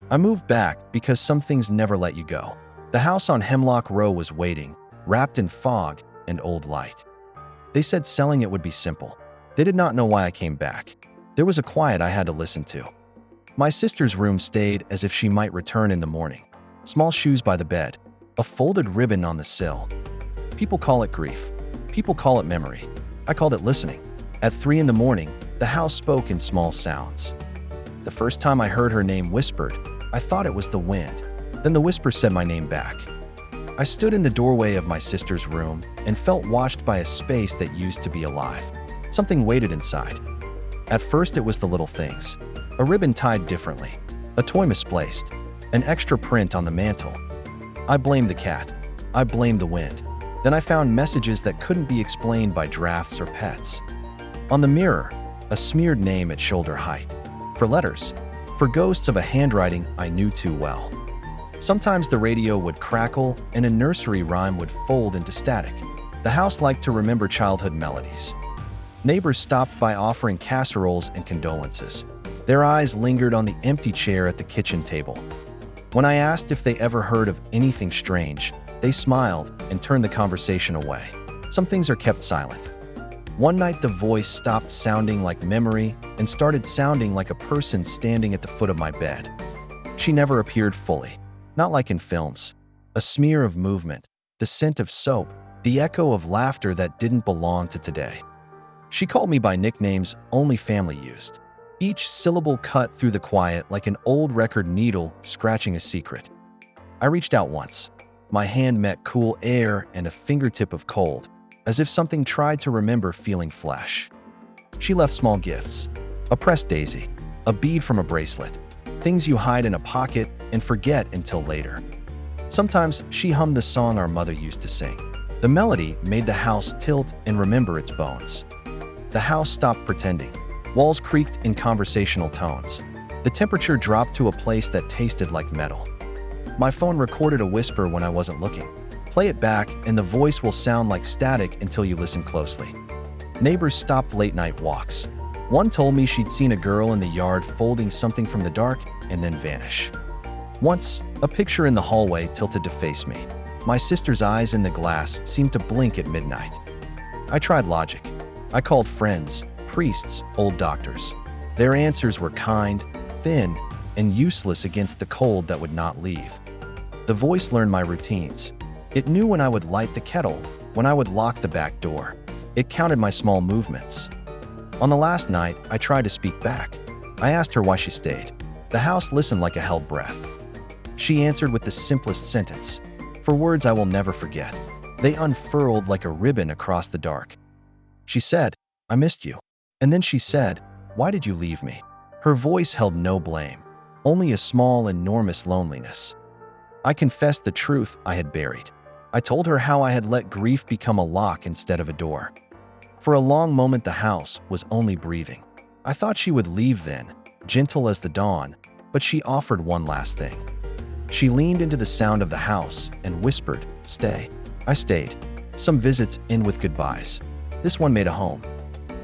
I moved back because some things never let you go. The house on Hemlock Row was waiting, wrapped in fog and old light. They said selling it would be simple. They did not know why I came back. There was a quiet I had to listen to. My sister's room stayed as if she might return in the morning. Small shoes by the bed, a folded ribbon on the sill. People call it grief. People call it memory. I called it listening. At 3 in the morning, the house spoke in small sounds. The first time I heard her name whispered, I thought it was the wind. Then the whisper said my name back. I stood in the doorway of my sister's room and felt watched by a space that used to be alive. Something waited inside. At first it was the little things. A ribbon tied differently, a toy misplaced, an extra print on the mantle. I blamed the cat. I blamed the wind. Then I found messages that couldn't be explained by drafts or pets. On the mirror, a smeared name at shoulder height. For letters, for ghosts of a handwriting I knew too well. Sometimes the radio would crackle and a nursery rhyme would fold into static. The house liked to remember childhood melodies. Neighbors stopped by offering casseroles and condolences. Their eyes lingered on the empty chair at the kitchen table. When I asked if they ever heard of anything strange, they smiled and turned the conversation away. Some things are kept silent. One night the voice stopped sounding like memory and started sounding like a person standing at the foot of my bed. She never appeared fully, not like in films. A smear of movement, the scent of soap, the echo of laughter that didn't belong to today. She called me by nicknames only family used. Each syllable cut through the quiet like an old record needle scratching a secret. I reached out once. My hand met cool air and a fingertip of cold, as if something tried to remember feeling flesh. She left small gifts. A pressed daisy, a bead from a bracelet, things you hide in a pocket and forget until later. Sometimes she hummed the song our mother used to sing. The melody made the house tilt and remember its bones. The house stopped pretending. Walls creaked in conversational tones. The temperature dropped to a place that tasted like metal. My phone recorded a whisper when I wasn't looking. Play it back and the voice will sound like static until you listen closely. Neighbors stopped late-night walks. One told me she'd seen a girl in the yard folding something from the dark and then vanish. Once, a picture in the hallway tilted to face me. My sister's eyes in the glass seemed to blink at midnight. I tried logic. I called friends, priests, old doctors. Their answers were kind, thin, and useless against the cold that would not leave. The voice learned my routines. It knew when I would light the kettle, when I would lock the back door. It counted my small movements. On the last night, I tried to speak back. I asked her why she stayed. The house listened like a held breath. She answered with the simplest sentence, for words I will never forget. They unfurled like a ribbon across the dark. She said, "I missed you." And then she said, "Why did you leave me?" Her voice held no blame, only a small, enormous loneliness. I confessed the truth I had buried. I told her how I had let grief become a lock instead of a door. For a long moment the house was only breathing. I thought she would leave then, gentle as the dawn, but she offered one last thing. She leaned into the sound of the house and whispered, "Stay." I stayed. Some visits end with goodbyes. This one made a home.